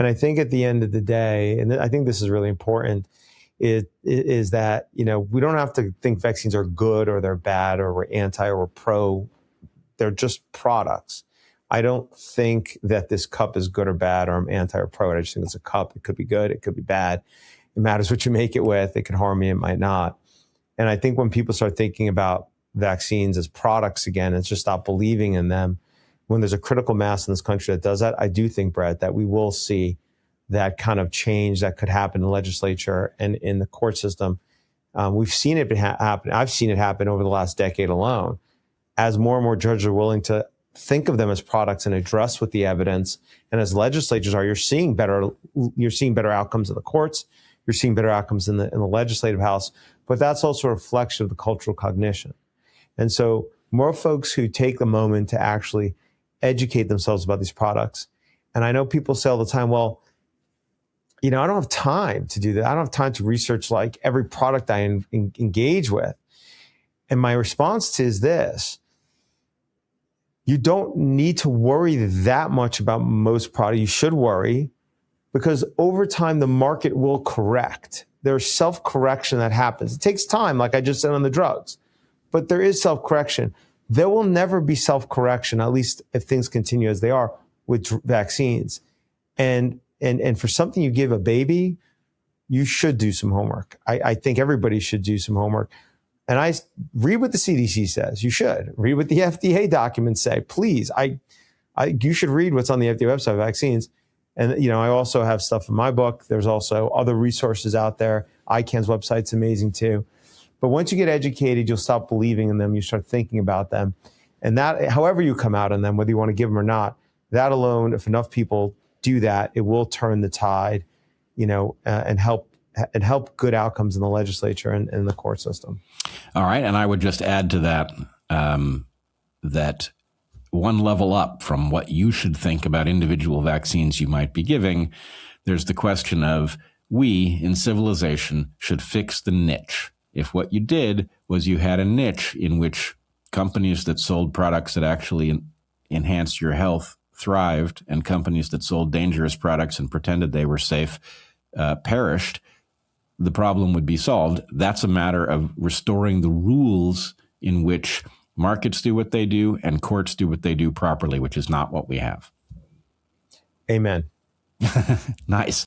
And I think at the end of the day, and I think this is really important, is that, we don't have to think vaccines are good or they're bad or we're anti or we're pro. They're just products. I don't think that this cup is good or bad or I'm anti or pro. I just think it's a cup. It could be good. It could be bad. It matters what you make it with. It could harm me. It might not. And I think when people start thinking about vaccines as products again and just stop believing in them, when there's a critical mass in this country that does that, I do think, Brett, that we will see that kind of change that could happen in the legislature and in the court system. We've seen it happen. I've seen it happen over the last decade alone, as more and more judges are willing to think of them as products and address with the evidence. And as legislatures are, you're seeing better outcomes in the courts. You're seeing better outcomes in the legislative house. But that's also a reflection of the cultural cognition. And so more folks who take the moment to actually educate themselves about these products. And I know people say all the time, well, I don't have time to do that. I don't have time to research like every product I engage with. And my response to is this: you don't need to worry that much about most products. You should worry because over time, the market will correct. There's self-correction that happens. It takes time, like I just said on the drugs, but there is self-correction. There will never be self-correction, at least if things continue as they are with vaccines. And for something you give a baby, you should do some homework. I think everybody should do some homework. And I read what the CDC says. You should read what the FDA documents say. Please, you should read what's on the FDA website, vaccines. And I also have stuff in my book. There's also other resources out there. ICANN's website's amazing too. But once you get educated, you'll stop believing in them. You start thinking about them, and that, however you come out on them, whether you want to give them or not, that alone, if enough people do that, it will turn the tide, and help good outcomes in the legislature and in the court system. All right. And I would just add to that, that one level up from what you should think about individual vaccines you might be giving, there's the question of we in civilization should fix the niche. If what you did was you had a niche in which companies that sold products that actually enhanced your health thrived and companies that sold dangerous products and pretended they were safe perished, the problem would be solved. That's a matter of restoring the rules in which markets do what they do and courts do what they do properly, which is not what we have. Amen. Nice.